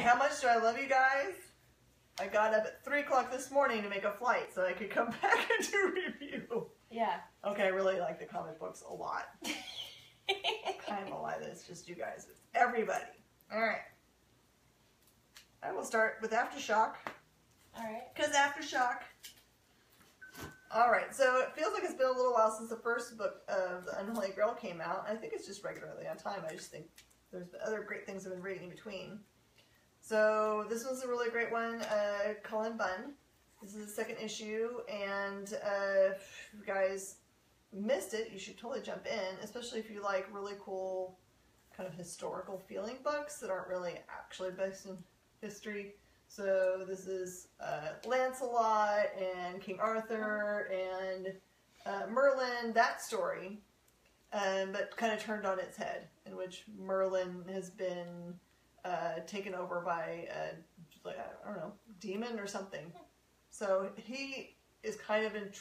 how much do I love you guys? I got up at 3 o'clock this morning to make a flight so I could come back and do a review. Yeah. Okay, I really like the comic books a lot. I don't know why this, just you guys. It's everybody. Alright. I will start with Aftershock. Alright. Because Aftershock. Alright, so it feels like it's been a little while since the first book of The Unholy Grail came out. I think it's just regularly on time. I just think there's been other great things I've been reading in between. So this one's a really great one. Cullen Bunn. This is the second issue, and if you guys missed it, you should totally jump in, especially if you like really cool kind of historical feeling books that aren't really actually based in history. So this is Lancelot and King Arthur and Merlin, that story, but kind of turned on its head, in which Merlin has been taken over by I don't know, demon or something. So he is kind of in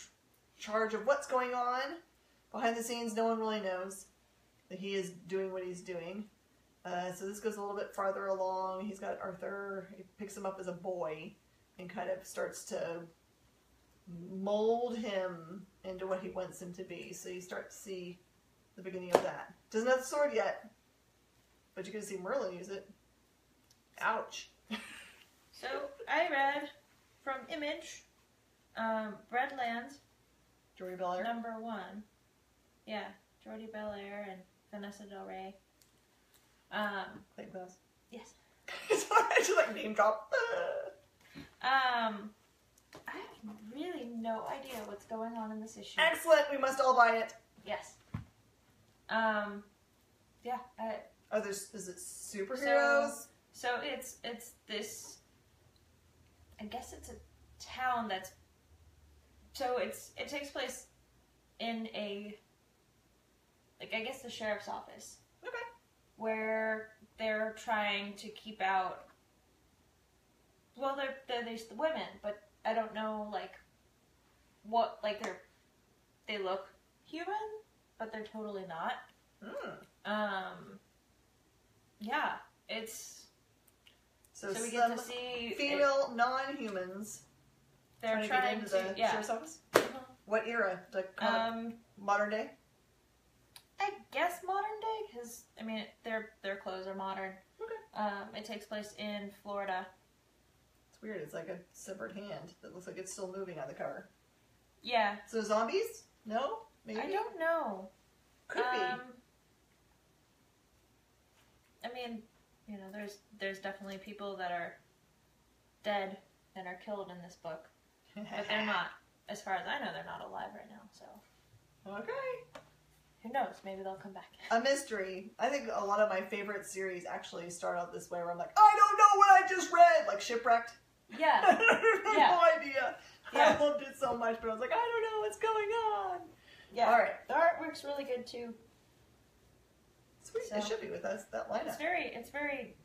charge of what's going on behind the scenes. No one really knows that he is doing what he's doing. So this goes a little bit farther along. He's got Arthur. He picks him up as a boy and kind of starts to mold him into what he wants him to be. So you start to see the beginning of that. Doesn't have the sword yet, but you can see Merlin use it. Ouch. So I read from Image, Breadlands, Jordy Belair. #1. Yeah, Jordy Belair and Vanessa Del Rey. Clay Glass. Yes. Sorry, I just like name drop. I have really no idea what's going on in this issue. Excellent. We must all buy it. Yes. Yeah. Oh, is it superheroes? So it's this. I guess it's a town that's. So it takes place in a. Like, I guess the sheriff's office. Okay. Where they're trying to keep out. Well, they're the women, but I don't know, like, what, like, they look human, but they're totally not. Yeah, it's, so we get to see female non-humans. They're trying to get into the sheriff's office. What era? Like modern day? I guess modern day, because I mean their clothes are modern. Okay. It takes place in Florida. It's weird. It's like a severed hand that looks like it's still moving on the cover. Yeah. So zombies? No? Maybe? I don't know. Could be. I mean, you know, there's definitely people that are dead and are killed in this book, but they're not. As far as I know, they're not alive right now. So. Okay. Who knows? Maybe they'll come back. A mystery. I think a lot of my favorite series actually start out this way, where I'm like, I don't know what I just read! Like Shipwrecked. Yeah. I have Yeah. no idea. Yeah. I loved it so much, but I was like, I don't know what's going on. Yeah. Alright. The artwork's really good, too. Sweet. So, it should be with us, that lineup. It's very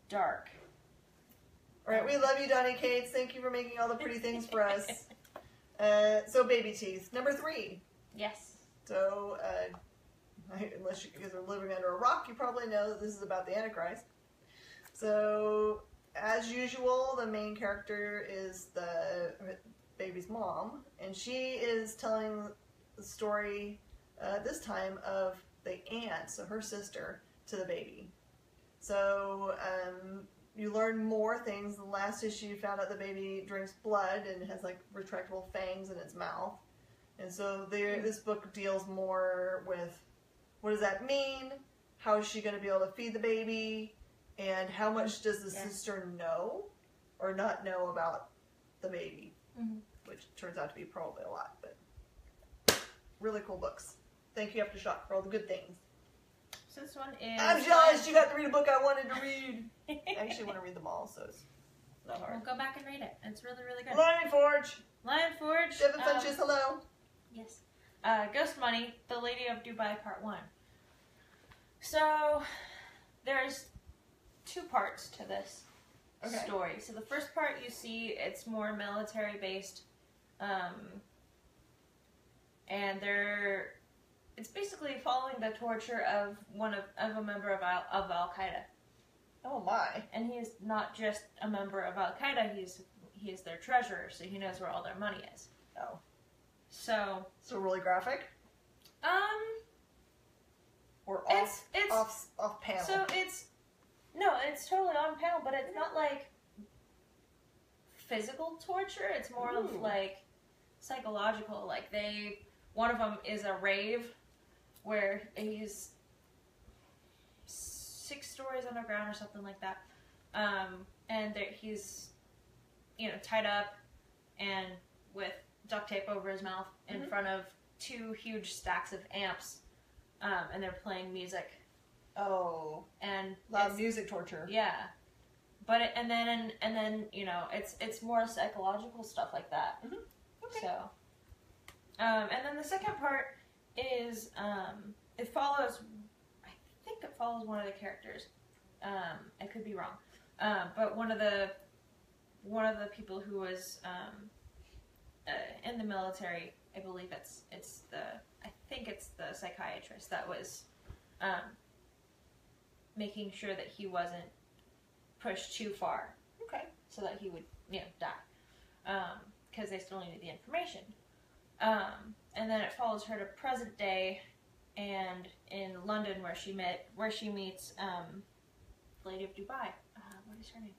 dark. Alright, we love you, Donnie Cates. Thank you for making all the pretty things for us. So, Baby Teeth. #3. Yes. So, unless you guys are living under a rock, you probably know that this is about the Antichrist. So, as usual, the main character is the baby's mom, and she is telling the story, this time, of the aunt, so her sister, to the baby. So, you learn more things. The last issue, you found out the baby drinks blood and has, like, retractable fangs in its mouth. And so this book deals more with what does that mean, how is she going to be able to feed the baby, and how much does the sister know or not know about the baby, which turns out to be probably a lot, but really cool books. Thank you, Aftershock, for all the good things. So this one is... I'm jealous you got to read a book I wanted to read. I actually want to read them all, so it's not hard. We'll go back and read it. It's really, really good. Lion Forge! Lion Forge. Devin Funches, hello. Yes. Ghost Money, The Lady of Dubai, Part 1. So, there's 2 parts to this story. So the first part you see, it's more military-based, and it's basically following the torture of a member of Al Qaeda. Oh my. And he is not just a member of Al Qaeda, he is their treasurer, so he knows where all their money is. Oh. So really graphic? Or off panel? So it's totally on panel, but it's not like physical torture. It's more of like psychological. Like one of them is a rave where he's 6 stories underground or something like that, and he's tied up and with duct tape over his mouth in front of 2 huge stacks of amps, and they're playing music. Oh, and loud music torture. Yeah, but and then it's more psychological stuff like that. Okay. So, and then the second part is it follows. I think it follows one of the characters. I could be wrong, but one of the people who was in the military. I believe it's the psychiatrist that was making sure that he wasn't pushed too far. Okay. So that he would, die. Because they still needed the information. And then it follows her to present day, and in London where she meets the Lady of Dubai. What is her name?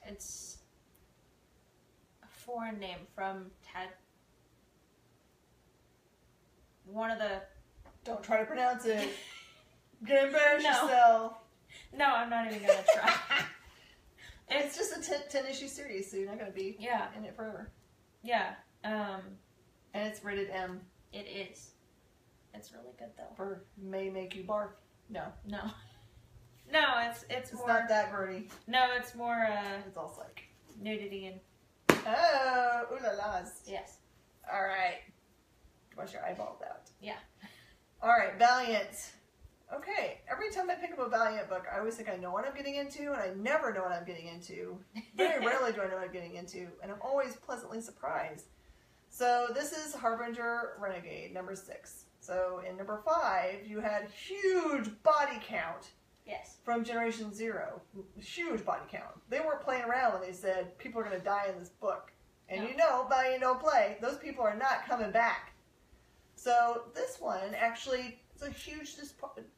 It's a foreign name from one of the... Don't try to pronounce it. Gonna embarrass yourself. No, I'm not even gonna try. It's just a 10 issue series, so you're not gonna be in it forever. Yeah. And it's rated M. It is. It's really good though. For may make you barf. No. No, it's more... not that grody. No, it's more it's all psych. Nudity and... Oh, ooh la la's. Yes. Alright. Wash your eyeballs out. Yeah. Alright, Valiant. Okay, every time I pick up a Valiant book, I always think I know what I'm getting into, and I never know what I'm getting into. Very rarely do I know what I'm getting into, and I'm always pleasantly surprised. So this is Harbinger Renegade, number 6. So in number 5, you had huge body count. Yes. From Generation Zero. Huge body count. They weren't playing around when they said people are going to die in this book. And Valiant don't play. Those people are not coming back. So this one actually... It's a huge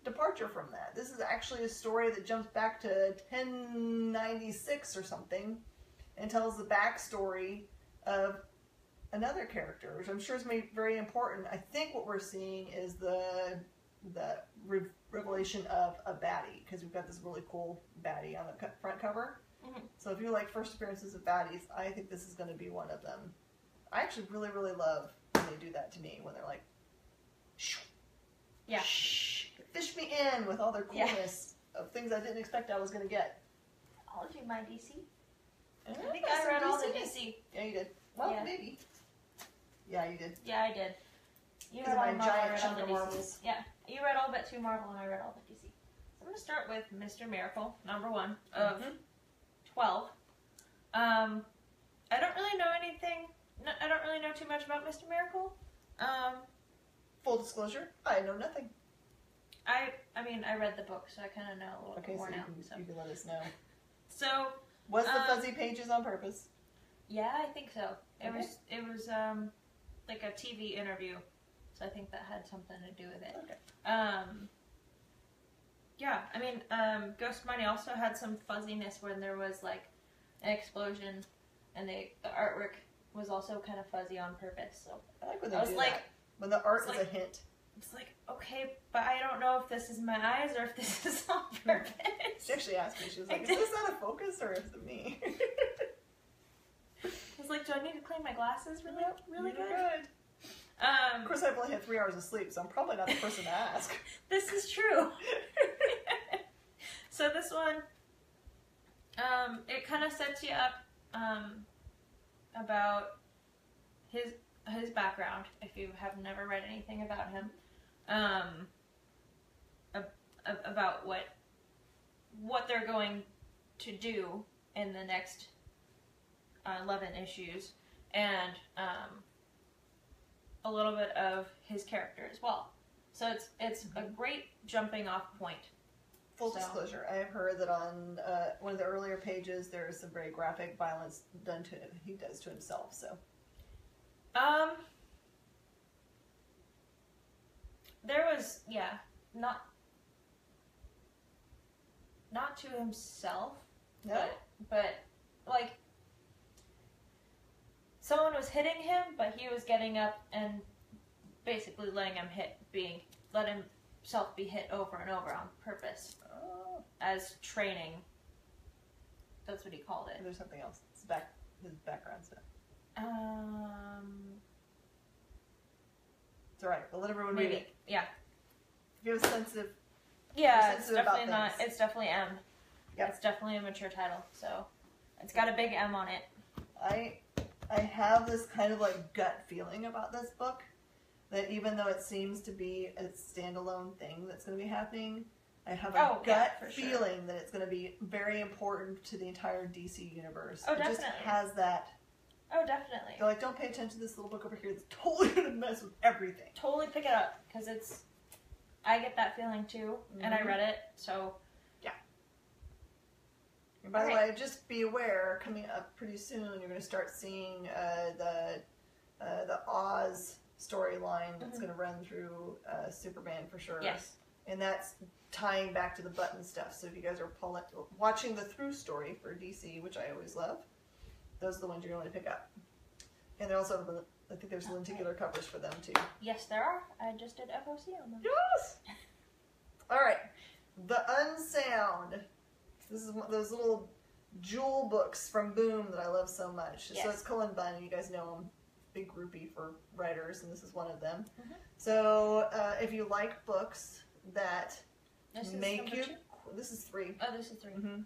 departure from that. This is actually a story that jumps back to 1096 or something and tells the backstory of another character, which I'm sure is very important. I think what we're seeing is the revelation of a baddie, because we've got this really cool baddie on the front cover. So if you like first appearances of baddies, I think this is going to be one of them. I actually really, really love when they do that to me, when they're like, shh. Yeah. Shh, fish me in with all their coolness of things I didn't expect I was going to get. I'll do my DC. I think I read all the DC. Yeah, you did. Well, maybe. Yeah, you did. Yeah, I did. You read all the Marvels. Yeah, you read all but 2 Marvel, and I read all but DC. So I'm going to start with Mr. Miracle, number 1 of 12. I don't really know anything. I don't really know too much about Mr. Miracle. Full disclosure, I know nothing. I mean, I read the book, so I kind of know a little bit more now. You can let us know. So, was the fuzzy pages on purpose? Yeah, I think so. It was like a TV interview, so I think that had something to do with it. Okay. Yeah, I mean, Ghost Money also had some fuzziness when there was like an explosion, and the artwork was also kind of fuzzy on purpose. So I like when they do that. When the art is a hint. It's like, okay, but I don't know if this is my eyes or if this is on purpose. She actually asked me, she was like, is this out of focus or is it me? I was like, do I need to clean my glasses really good? Of course, I've only had 3 hours of sleep, so I'm probably not the person to ask. This is true. So this one, it kind of sets you up about his background, if you have never read anything about him, about what they're going to do in the next 11 issues, and a little bit of his character as well. So it's a great jumping off point Full disclosure, I have heard that on one of the earlier pages there is some very graphic violence done to him. He does to himself. So, there was not to himself. no, but like someone was hitting him, but he was getting up and basically letting himself be hit over and over on purpose as training. That's what he called it. There's something else. It's his background stuff. It's alright. We'll let everyone read it. Yeah. If you have a sense of it's sensitive about definitely not. things. It's definitely M. Yep. It's definitely a mature title, so it's got a big M on it. I have this kind of like gut feeling about this book that even though it seems to be a standalone thing that's going to be happening, I have a gut feeling that it's going to be very important to the entire DC universe. Oh, it definitely. just has that. Oh, definitely. You're like, don't pay attention to this little book over here that's totally going to mess with everything. Totally pick it up, because I get that feeling too, and I read it, so. Yeah. And by the way, just be aware, coming up pretty soon, you're going to start seeing the Oz storyline that's going to run through Superman for sure. Yes. And that's tying back to the button stuff. So if you guys are watching the through story for DC, which I always love, those are the ones you're going to pick up. And they're also, I think there's lenticular covers for them too. Yes, there are. I just did FOC on them. Yes! Alright. The Unsound. This is one of those little jewel books from Boom that I love so much. Yes. So it's Cullen Bunn. You guys know him. Big groupie for writers, and this is one of them. Mm-hmm. So if you like books that make you... 2? This is 3. Oh, this is 3. Mm-hmm.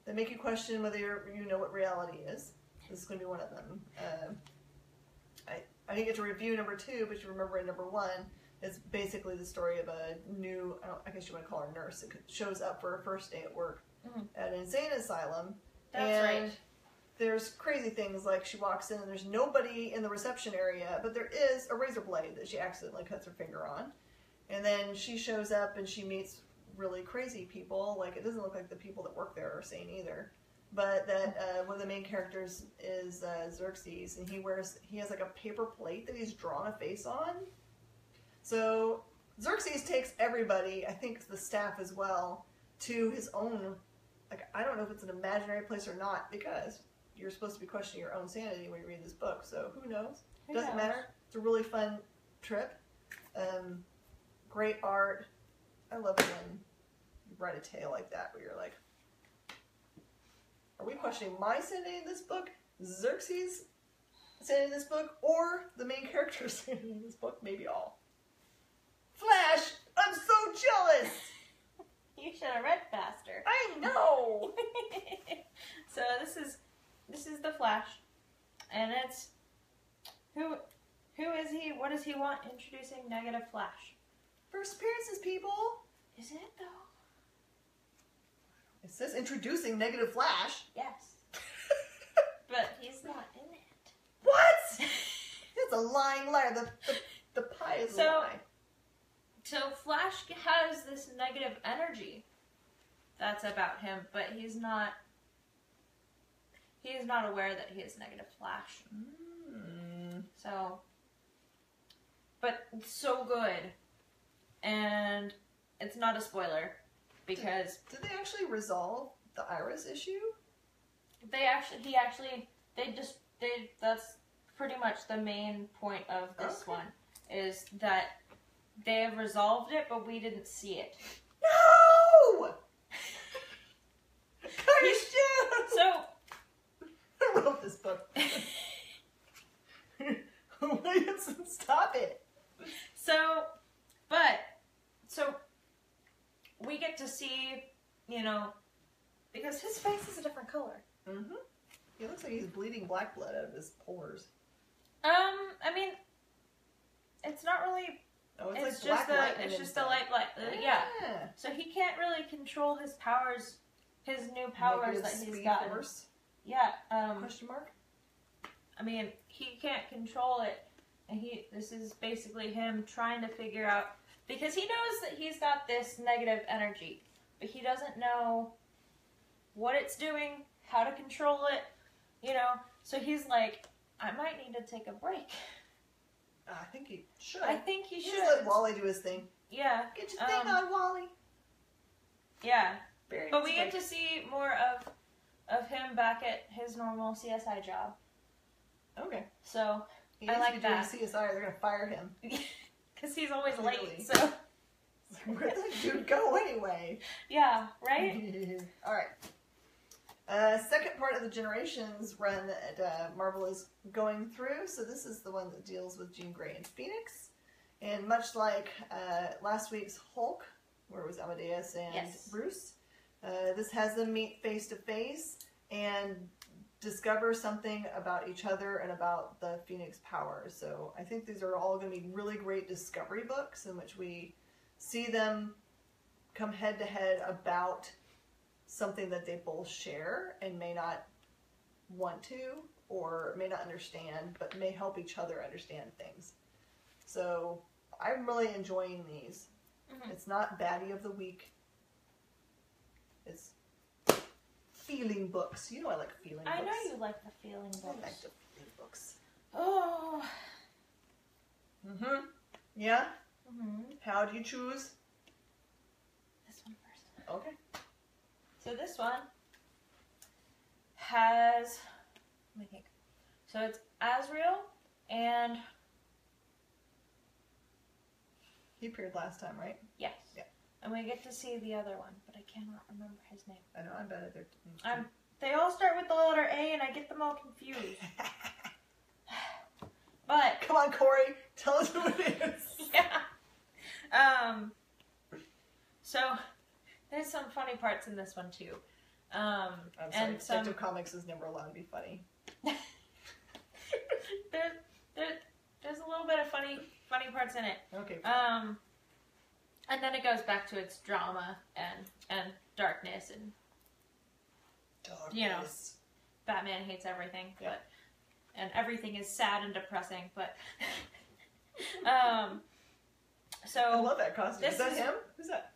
That make you question whether you know what reality is. This is going to be one of them. I didn't get to review number 2, but you remember in number 1, it's basically the story of a new, I guess you want to call her a nurse, that shows up for her first day at work at an insane asylum. That's right. There's crazy things like she walks in and there's nobody in the reception area, but there is a razor blade that she accidentally cuts her finger on. And then she shows up and she meets really crazy people. Like, it doesn't look like the people that work there are sane either. But that one of the main characters is Xerxes, and he has like a paper plate that he's drawn a face on. So Xerxes takes everybody, I think the staff as well, to his own, like, I don't know if it's an imaginary place or not, because you're supposed to be questioning your own sanity when you read this book, so who knows? Doesn't matter. It's a really fun trip. Great art. I love when you write a tale like that where you're like, are we questioning my sanity in this book, Xerxes' sanity in this book, or the main character's sanity in this book? Maybe all. Flash! I'm so jealous! You should have read faster. I know! So this is the Flash, and it's who is he? What does he want? Introducing Negative Flash. First appearances, people. Is it though? It says introducing Negative Flash. Yes. But he's not in it. What? That's a lying liar. The pie is a lie. So Flash has this negative energy that's about him, but he's not aware that he is Negative Flash. So, but it's so good, and it's not a spoiler because did they actually resolve the Iris issue? That's pretty much the main point of this one, is that they have resolved it, but we didn't see it. No! So I wrote this book. Williamson, stop it. So we get to see, because his face is a different color. Mm-hmm. He looks like he's bleeding black blood out of his pores. I mean, it's not really. Oh, it's like just black it's just a light black. yeah. So he can't really control his powers, his new powers that he's gotten. Force? Yeah. Question mark? I mean, he can't control it, and this is basically him trying to figure out, because he knows that he's got this negative energy, but he doesn't know what it's doing, how to control it, you know. So he's like, I might need to take a break. I think he should. I think he should. Just let Wally do his thing. Yeah. Get your thing on, Wally. Yeah. Very but we get to see more of him back at his normal CSI job. Okay. So he I like that. CSI, they're gonna fire him because he's always Clearly. late. So where'd that dude go anyway? Yeah. Right. All right. Second part of the Generations run that Marvel is going through. So this is the one that deals with Jean Grey and Phoenix. And much like last week's Hulk, where it was Amadeus and Bruce, this has them meet face to face and discover something about each other and about the Phoenix powers. So I think these are all going to be really great discovery books in which we see them come head to head about something that they both share and may not want to or may not understand, but may help each other understand things. So I'm really enjoying these. Mm-hmm. It's not baddie of the week. It's feeling books. You know I like feeling books. I know you like the feeling books. I like the feeling books. Oh. Mm-hmm. Yeah? Mm-hmm. How do you choose? This one first. Okay. So this one has, let me think. So it's Azrael and... He appeared last time, right? Yes. Yeah. And we get to see the other one, but I cannot remember his name. I know, I'm bad at their... They all start with the letter A and I get them all confused. But... Come on, Corey. Tell us who it is. Yeah. So... There's some funny parts in this one too. I'm sorry, Detective Comics is never allowed to be funny. There's a little bit of funny parts in it. Okay. And then it goes back to its drama and darkness and you know, Batman hates everything, yeah. and everything is sad and depressing. But so I love that costume. Is that him? Who's that?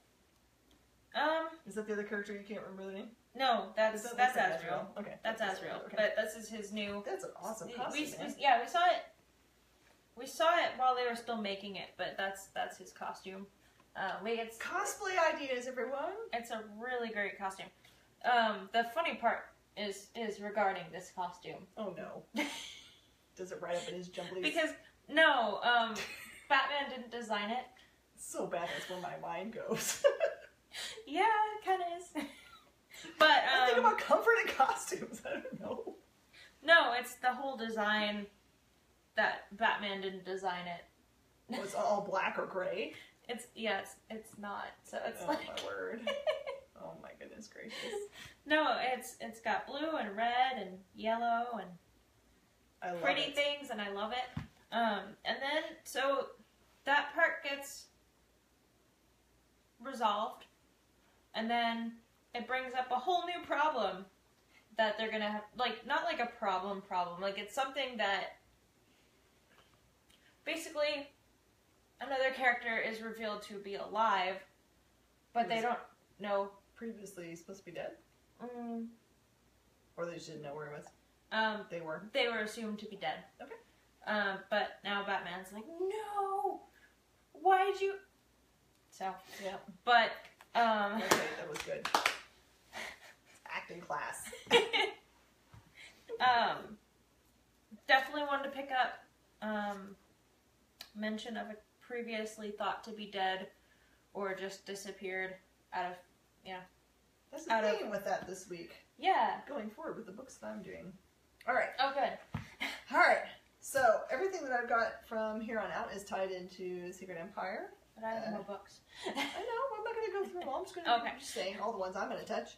Is that the other character you can't remember the name? No, that's Azrael. Okay. That's Azrael. Okay. But this is his new... That's an awesome costume, man. We saw it while they were still making it, but that's his costume. Cosplay ideas, everyone! It's a really great costume. The funny part is regarding this costume. Oh no. Does it right up in his jumblies? Because, no, Batman didn't design it. It's so bad, that's where my mind goes. Yeah, it kind of is. But I think about comfort in costumes. I don't know. No, it's the whole design that Batman didn't design it. Oh, it's all black or gray? It's not. So it's oh, like... my word. Oh my goodness gracious. No, it's got blue and red and yellow and I love pretty it. things, and I love it. And then, so that part gets resolved, and then it brings up a whole new problem that they're gonna have, like, not like a problem, like it's something that basically another character is revealed to be alive, but they don't know. Previously supposed to be dead? Or they just didn't know where he was? They were? They were assumed to be dead. Okay. But now Batman's like, no! Why'd you... So, yeah. But, okay, that was good. Acting class. Definitely wanted to pick up, mention of a previously thought to be dead, or just disappeared out of, That's the theme with that this week. Yeah. Going forward with the books that I'm doing. Alright. Oh, good. Alright. So, everything that I've got from here on out is tied into Secret Empire. But I have no books. I know. I'm not going to go through them all. I'm just going to okay. just saying all the ones I'm going to touch.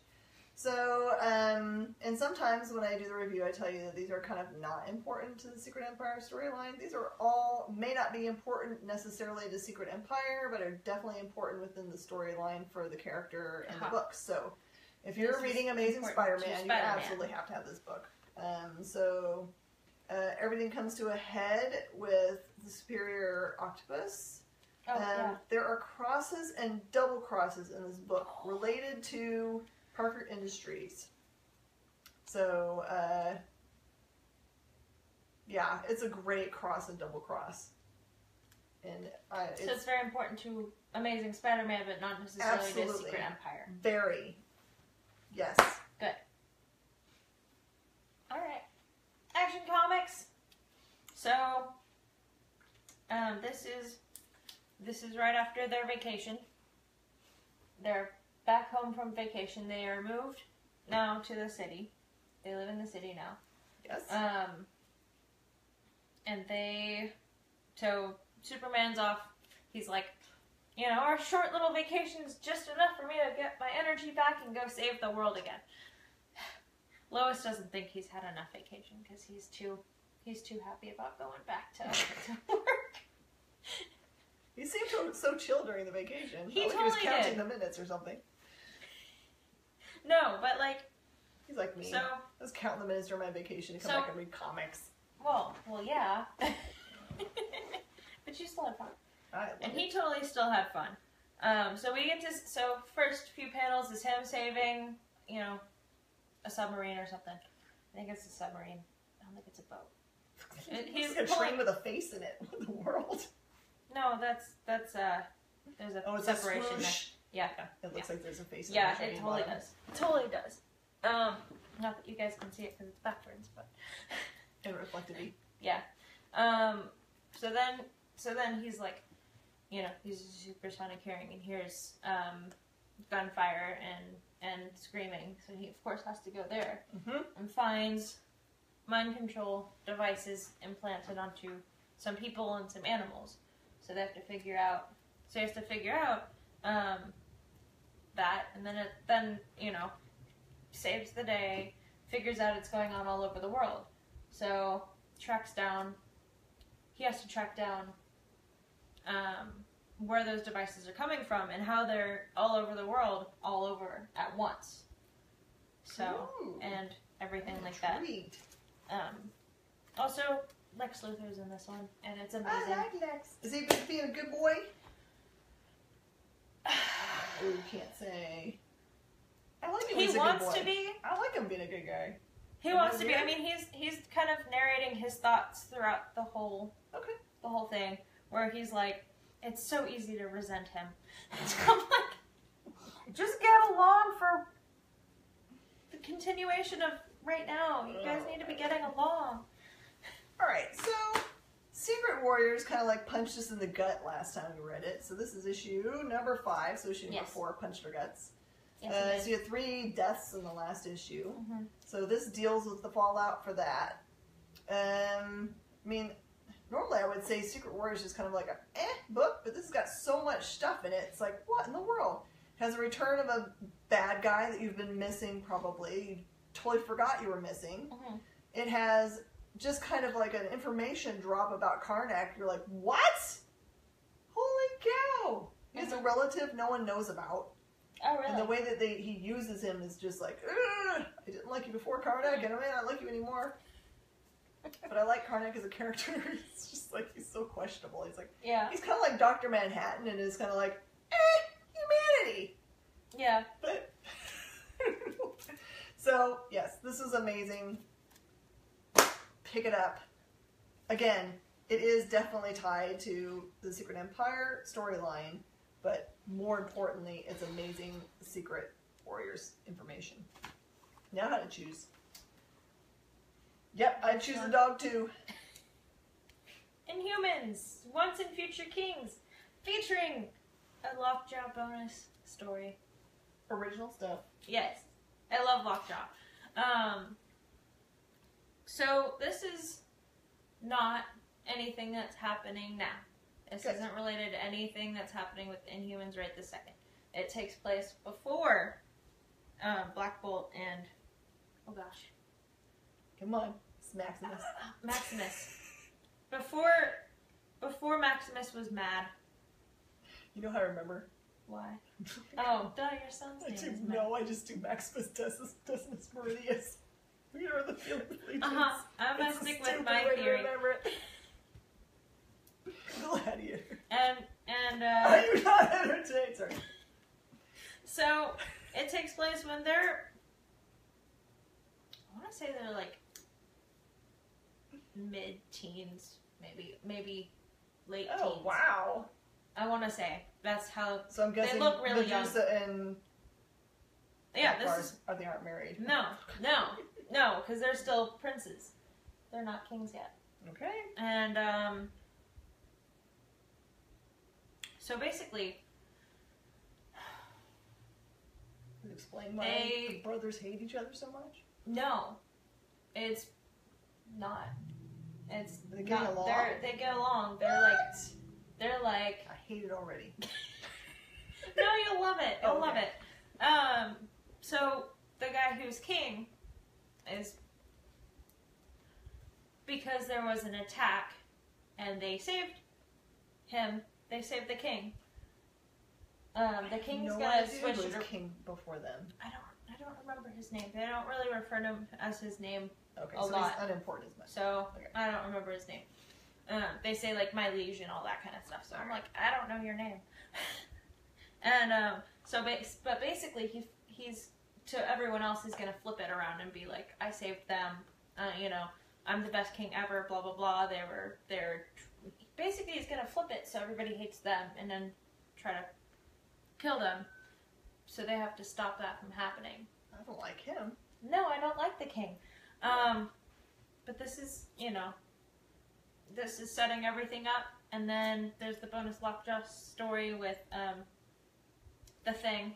So, and sometimes when I do the review, I tell you that these are kind of not important to the Secret Empire storyline. These are all, may not be important necessarily to Secret Empire, but are definitely important within the storyline for the character and the books. So, if you're reading Amazing Spider-Man, you absolutely have to have this book. Everything comes to a head with the Superior Octopus. There are crosses and double crosses in this book related to Parker Industries. So, yeah, it's a great cross and double cross. And so it's very important to Amazing Spider-Man, but not necessarily to Secret Empire. Very. Yes. Good. All right. Action Comics. So, this is right after their vacation. They're back home from vacation. They are moved now to the city. They live in the city now. Yes. And so Superman's off. He's like, our short little vacation is just enough for me to get my energy back and go save the world again. Lois doesn't think he's had enough vacation because he's too happy about going back to work. He seemed so chill during the vacation. He was counting the minutes or something. No, but like... He's like me. So, I was counting the minutes during my vacation to come back and read comics. Well, yeah. But you still had fun. And he totally still had fun. So we get to... So first few panels is him saving, a submarine or something. I think it's a submarine. I don't think it's a boat. He's a train with a face in it. What in the world? No, that's there's a separation there. Yeah. It looks like there's a face in it totally does. It totally does. Not that you guys can see it because it's backwards, but... And reflectively. Yeah. So then he's like, he's supersonic hearing and hears gunfire and screaming. So he, of course, has to go there and finds mind control devices implanted onto some people and some animals. So they have to figure out. So he has to figure out that, and then saves the day. Figures out it's going on all over the world. So he has to track down where those devices are coming from and how they're all over the world, all over at once. So, and everything like that. Also, Lex Luthor's in this one, and it's amazing. I like Lex. Is he being a good boy? Oh, can't say. I like him being a good boy. He wants to be. I like him being a good guy. He wants to be. I mean, he's kind of narrating his thoughts throughout the whole thing, where he's like, it's so easy to resent him. I'm like, just get along for the continuation of right now. You guys need to be getting along. Alright, so Secret Warriors kind of like punched us in the gut last time we read it. So this is issue number 5, so issue number 4 punched our guts. Yes, so you had 3 deaths in the last issue. So this deals with the fallout for that. I mean, normally I would say Secret Warriors is kind of like a book, but this has got so much stuff in it. It's like, what in the world? It has a return of a bad guy that you've been missing probably. You totally forgot you were missing. It has just kind of like an information drop about Karnak. You're like, what? Holy cow! He's a relative no one knows about. Oh, really? And the way that he uses him is just like, ugh, I didn't like you before, Karnak, and I may not like you anymore. But I like Karnak as a character. It's just like, he's so questionable. He's like, he's kind of like Dr. Manhattan, and is kind of like, humanity. Yeah. But, so, yes, this is amazing. Pick it up. Again, it is definitely tied to the Secret Empire storyline, but more importantly, it's amazing Secret Warriors information. Now how to choose. Yep, I'd choose a dog too. Inhumans, Once and Future Kings, featuring a Lockjaw bonus story. Original stuff. Yes, I love Lockjaw. So this is not anything that's happening now. This isn't related to anything that's happening with Inhumans right this second. It takes place before Black Bolt and, oh gosh. Come on, it's Maximus. Maximus. Before Maximus was mad. You know how I remember? Why? Oh, duh, your son's name is Maximus. No, I just do Maximus Decimus Meridius. We are the feeling of allegiance. I'm gonna stick with my theory. Go ahead of you. And are you not entertained? Sorry. So it takes place when they're, I want to say they're like mid-teens, maybe late teens. Oh, wow. I want to say that's how. So I'm guessing they look really young. Medusa and Yeah, this is. They aren't married. No, because they're still princes. They're not kings yet. Okay. And so basically, Can you explain why the brothers hate each other so much? no, it's not. It's They get not. along? They get along. They're like. I hate it already. No, you'll love it. You'll Okay. love it. So the guy who's king is because there was an attack and they saved him. They saved the king. The king's gonna switch who it. was king before them. I don't remember his name. They don't really refer to him as his name. Okay, A so lot. he's unimportant as much. So Okay. I don't remember his name. They say like my liege and all that kind of stuff. So I'm like, I don't know your name. And but basically he's to everyone else he's gonna flip it around and be like, I saved them. I'm the best king ever. Blah blah blah. They're basically he's gonna flip it so everybody hates them and then try to kill them. So they have to stop that from happening. I don't like him. No, I don't like the king. But this is, this is setting everything up. And then there's the bonus Lockjaw story with the Thing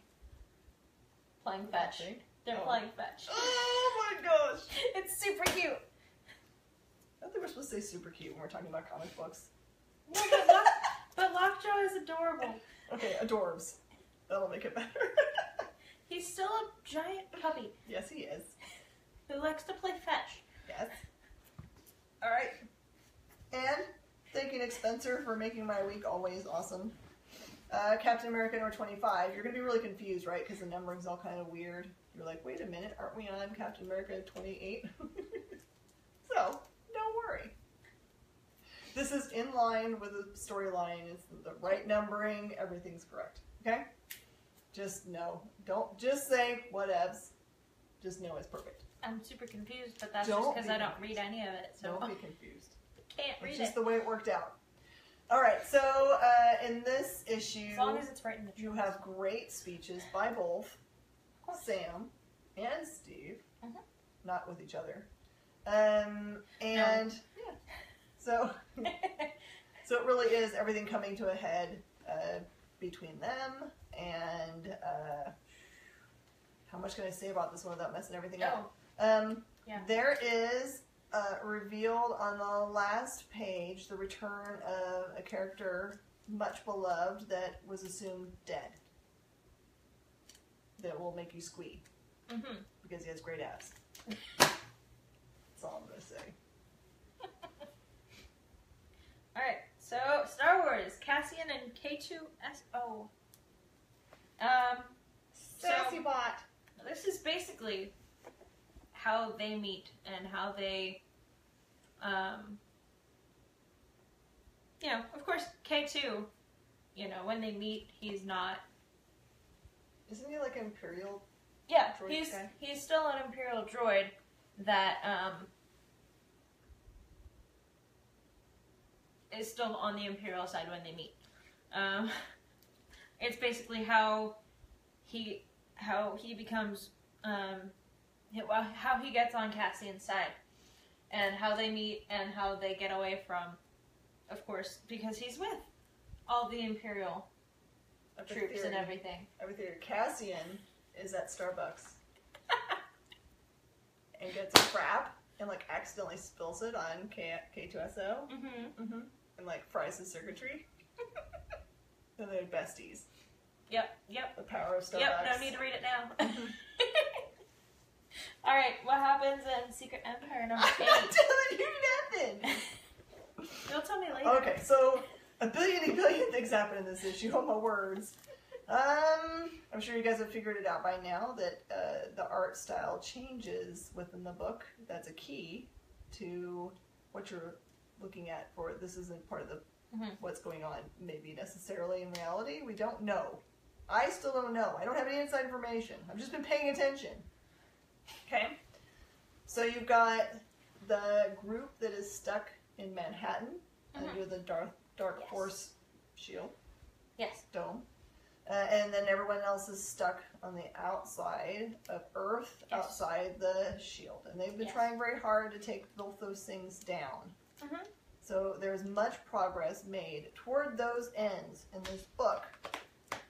playing fetch. They're playing fetch. Oh my gosh! It's super cute. I think we're supposed to say super cute when we're talking about comic books. No, but Lockjaw is adorable. Okay, adorbs. That'll make it better. He's still a giant puppy Yes, he is. who likes to play fetch. Yes. Alright. And thank you, Nick Spencer, for making my week always awesome. Captain America number 25. You're going to be really confused, right? Because the numbering's all kind of weird. You're like, wait a minute, aren't we on Captain America 28? So, don't worry. This is in line with the storyline. It's the right numbering. Everything's correct. Okay? Just know. Don't just say whatevs. Just know it's perfect. I'm super confused, but that's Don't just because be I don't confused. read any of it. So Don't be confused. can't read It's it. just the way it worked out. Alright, so in this issue, As long as it's right in the you truth. have great speeches by both Sam and Steve. Mhm. Not with each other. And yeah. So it really is everything coming to a head between them, and how much can I say about this one without messing everything up? Yeah. There is revealed on the last page the return of a character much beloved that was assumed dead. That will make you squeak because he has great abs. That's all I'm going to say. Alright, so Star Wars, Cassian and K2SO. Sassy bot. This is basically how they meet and how they, of course, K2, when they meet, he's not. Isn't he like an Imperial? Yeah, droid guy? he's still an Imperial droid that is still on the Imperial side when they meet. It's basically how he becomes how he gets on Cassian's side, and how they meet and how they get away from, of course, because he's with all the Imperial troops and everything. Cassian is at Starbucks and gets a crap and like accidentally spills it on K2SO and like fries his circuitry. And they're besties. Yep. The power of Starbucks. Yep, no need to read it now. Alright, what happens in Secret Empire number 8? I'm not telling you nothing! You'll tell me later. Okay, so a billion things happen in this issue, on my words. I'm sure you guys have figured it out by now that the art style changes within the book. That's a key to what you're looking at for this isn't part of the what's going on. Maybe necessarily in reality. We don't know. I still don't know. I don't have any inside information. I've just been paying attention. Okay? So you've got the group that is stuck in Manhattan under the dark force shield. Yes. Dome. And then everyone else is stuck on the outside of Earth, outside the shield. And they've been trying very hard to take both those things down. So there's much progress made toward those ends in this book.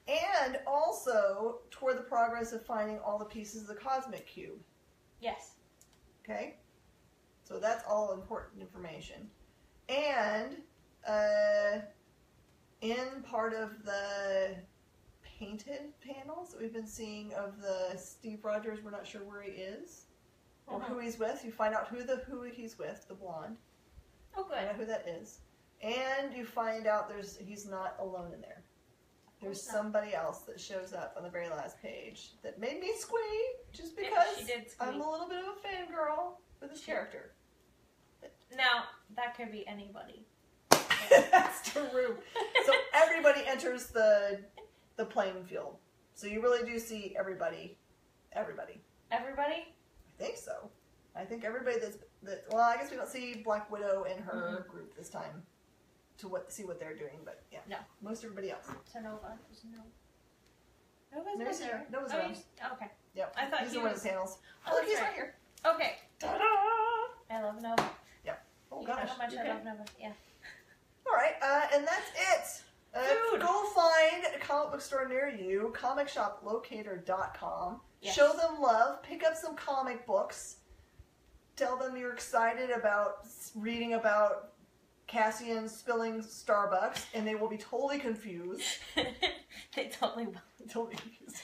And also toward the progress of finding all the pieces of the cosmic cube. Yes. Okay? So that's all important information. And in part of the painted panels that we've been seeing of the Steve Rogers, we're not sure where he is or who he's with. You find out who he's with, the blonde. Oh, good. Find out who that is. And you find out he's not alone in there. There's somebody else that shows up on the very last page that made me squee just because she did squee. I'm a little bit of a fangirl for this character. Now, that could be anybody. That's true. So everybody enters the playing field. So you really do see everybody. Everybody? I think so. I think everybody well, I guess we don't see Black Widow and her group this time to see what they're doing, but yeah. No. Most everybody else. So Nova. Nova's Nova's here. Nova's oh, around. Okay. Yep. I thought he's he in one was... of the panels. Oh, look, he's right. right here. Okay. Ta-da! I love Nova. Yep. Oh, You gosh. know how much I Okay. love Nova. Yeah. All right, and that's it. Go find a comic book store near you, comicshoplocator.com. Yes. Show them love. Pick up some comic books. Tell them you're excited about reading about Cassian spilling Starbucks, and they will be totally confused. They totally will. Totally confused.